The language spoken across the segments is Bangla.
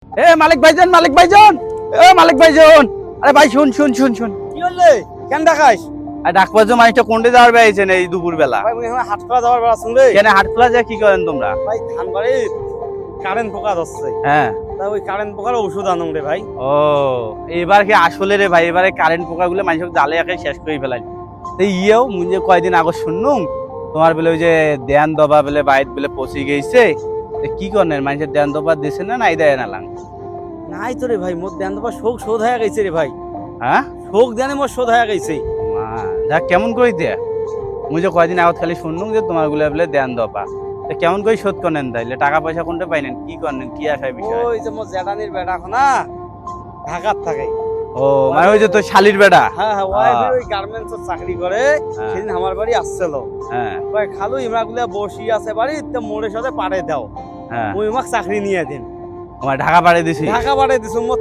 এ মালিক ভাইজান, মালিক ভাইজান, এ মালিক ভাইজান, আরে ভাই শুন শুন শুন শুন। কি হলে কেন দেখাইস? আর ডাকবার যে মানুষটা কোনটা যাওয়ার বেড়াইছেন এই দুপুর বেলা? ভাই মুই এখন হাট খোলা যাওয়ার বেলা শুনলে কেন হাটখোলা যায় কি করেন তোমরা? ভাই ধান বাড়ির কারেন্ট পোকা ধরছে, হ্যাঁ। তা ওই কারেন্ট পোকার ওষুধ আনুম রে ভাই। ও এবার কি আসলে রে ভাই, এবারে কারেন্ট পোকাগুলো মানুষকে জালে একে শেষ করে ফেলাই। তো ইয়েও মুঞ্জে কয়দিন আগে শুনুম তোমার বলে ওই যে দেয়ান দবা বলে বাইত বলে পচি গেছে, কি করেন মানুষের দেয়ান দবা দিছে না নাই দেয় না লাং? নাই তো রে ভাই, মোর দেন তো শোক শোধ হয়ে গেছে রে ভাই। হ্যাঁ শোক দেনে মোর শোধ হয়ে গেছে। যা কেমন করে দেয়া মুই যে কয়দিন আগত খালি শুনুম যে তোমার গুলা বলে দেয়ান দবা, কেমন করে শোধ করেন তাইলে? টাকা পয়সা কোনটা পাইলেন, কি করেন, কি আসার বিষয়? ওই যে মোর জেঠানির বেটা না ঢাকার থাকে। ও মানে ওই যে তোর শালির বেটা? হ্যাঁ হ্যাঁ, ওই গার্মেন্টস চাকরি করে। সেদিন আমার বাড়ি আসছিল, হ্যাঁ কয় খালু ইমরা গুলা বসি আছে বাড়ি, তো মোরের সাথে পাড়ে দাও, হ্যাঁ মুই আমাক চাকরি নিয়ে দিন। আমার ঢাকা পাড়ে দিছি। ঢাকা পাড়ে দিছো মোর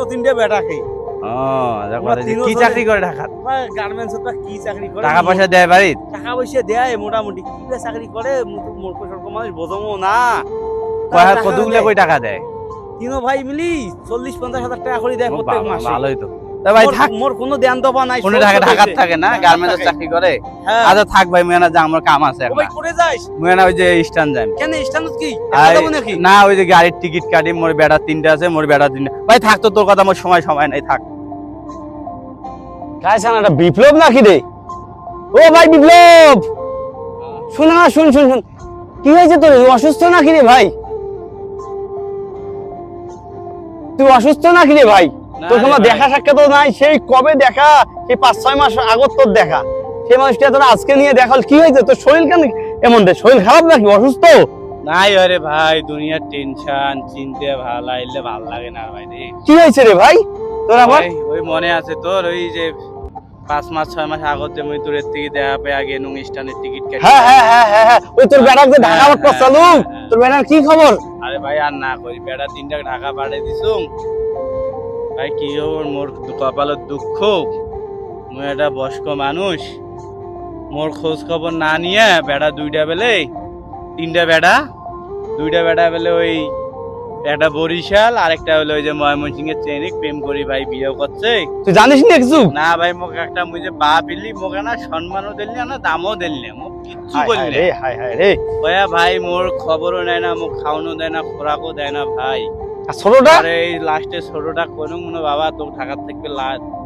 তিনটে বেটা খেয়ে। ও কি চাকরি করে ঢাকা? গার্মেন্টস কি চাকরি করে? টাকা পয়সা দেয় বাড়ির? টাকা পয়সা দেয় মোটামুটি, কি চাকরি করে মূর্খ সর্ক মানুষ বোঝমো না। কতগুলো কই টাকা দেয়? তিনো ভাই মিলি 40-50 হাজার টাকা করে দেয় প্রত্যেক মাসে। ভালোই তো। তা ভাই থাক, মোর কোনো দেন দবা নাই। কোন ঢাকা থাকে না, গার্মেন্টস চাকরি করে। আচ্ছা থাক ভাই, মুই না যা, আমার কাম আছে এখন। ভাই করে যাস? মুই না ওই যে স্ট্যান্ড যাই। কেন স্ট্যান্ড কি নাকি? না ওই যে গাড়ির টিকিট কাটি, মোর বেড়া 3টা আছে, মোর বেড়া 3টা। ভাই থাক তো, তোর কথা মোর সময় নাই, থাক। গাইছান এটা বিপ্লব নাকি রে? ও ভাই বিপ্লব, শোনা শুন শুন শুন, কি হয়েছে তোর? অসুস্থ নাকি রে ভাই? তুই অসুস্থ নাকি রে ভাই? তোর কোনো দেখা সাক্ষাৎ নাই, সেই কবে দেখা, সেই 5-6 মাস আগত তোর দেখা। সেই মানুষটা তোর আজকে নিয়ে দেখাল, কি হয়েছে তোর? শরীর কেন এমন রে? শরীর খারাপ নাকি, অসুস্থ? নাই আরে ভাই, দুনিয়ার টেনশন চিনতে ভাল আইলে ভাল লাগে না ভাই রে। কি হয়েছে রে ভাই তোর আবার? ওই মনে আছে তোর ওই যে 5-6 মাস আগত যে মুই দূরের থেকে দেখা পেয়ে আগে নুংস্টানের টিকিট কাটি? হ্যাঁ হ্যাঁ হ্যাঁ হ্যাঁ হ্যাঁ, ওই তোর বেড়া যে ঢাকা বাট্টা চালু, তোর বেড়ার কি খবর? আরে ভাই আর না করি, বেড়া 3টা ঢাকা পাঠিয়ে দিছুম ভাই। কি ওর মোর কপালত দুঃখ, মুই একটা বয়স্ক মানুষ, মোর খোঁজ খবর না নিয়ে বেড়া 2টা বেলে 3টা বেড়া 2টা বেড়া বেলে ওই একটা বরিশাল আর একটা হলো ওই যে ময়মনসিং এর ট্রেনিক প্রেম করি ভাই, বিয়ে করছে। তুই জানিস না কিছু? না ভাই, মোক একটা মুই যে বা বিলি, মোকে না সম্মানও দিল না, দামও দিল না, মোক কিচ্ছু বললি না। হায় হায় রে, কয়া ভাই মোর খবরও নেয় না, মোক খাওয়ানো দেয় না, খোরাকও দেয় না ভাই। আর ছোটটা? আরে এই লাস্টে ছোটটা কোনো মনে বাবা তোর ঢাকার থেকে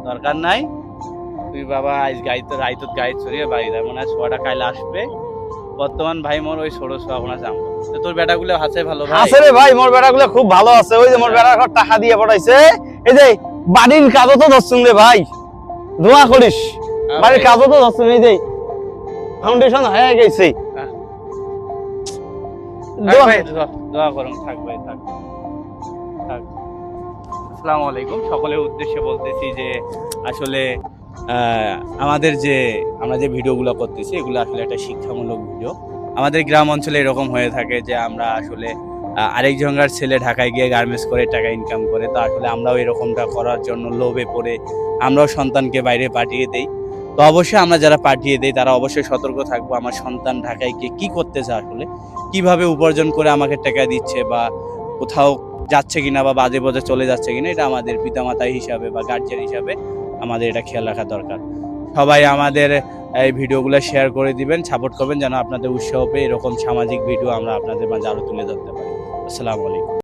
দরকার নাই, তুই বাবা আজ গাড়িতে রাইতত গাড়ি ছড়িয়ে বাড়ি যায়, মনে হয় ছোয়াটা কাইলে আসবে। বর্তমান ভাই মোর ওই ছোট ছোয়া কোনা যাম। তোর বেটাগুলো আছে ভালো ভাই? আছে রে ভাই, মোর বেড়াগুলো খুব ভালো আছে। ওই যে মোর বেড়ার ঘর টাকা দিয়ে পড়াইছে, এই যে বাড়ির কাজও তো ধরছুন রে ভাই, দোয়া করিস। বাড়ির কাজও তো ধরছুন, এই যে ফাউন্ডেশন হয়ে গেছে। দোয়া করুন, থাক ভাই থাক থাক। আসসালামু আলাইকুম, সকলের উদ্দেশ্যে বলতেছি যে আসলে আমাদের যে আমরা যে ভিডিওগুলো করতেছি এগুলো আসলে একটা শিক্ষামূলক ভিডিও। আমাদের গ্রাম অঞ্চলে এরকম হয়ে থাকে যে আমরা আসলে আরেকজনকার ছেলে ঢাকায় গিয়ে গার্মেন্টস করে টাকা ইনকাম করে, তো আসলে আমরাও এরকমটা করার জন্য লোভে পড়ে আমরাও সন্তানকে বাইরে পাঠিয়ে দেই। তো অবশ্যই আমরা যারা পাঠিয়ে দেই তারা অবশ্যই সতর্ক থাকবো, আমার সন্তান ঢাকায় গিয়ে কী করতেছে, আসলে কিভাবে উপার্জন করে আমাকে টাকা দিচ্ছে, বা কোথাও যাচ্ছে কিনা, বা বাজে বাজে চলে যাচ্ছে কিনা, এটা আমাদের পিতামাতা হিসাবে বা গার্জিয়ান হিসাবে আমাদের এটা খেয়াল রাখা দরকার। সবাই আমাদের এই ভিডিওগুলো শেয়ার করে দিবেন, সাপোর্ট করবেন, যেন আপনাদের উৎসাহ পেয়ে এরকম সামাজিক ভিডিও আমরা আপনাদের মাঝে আরো তুলে ধরতে পারি। আসসালামু আলাইকুম।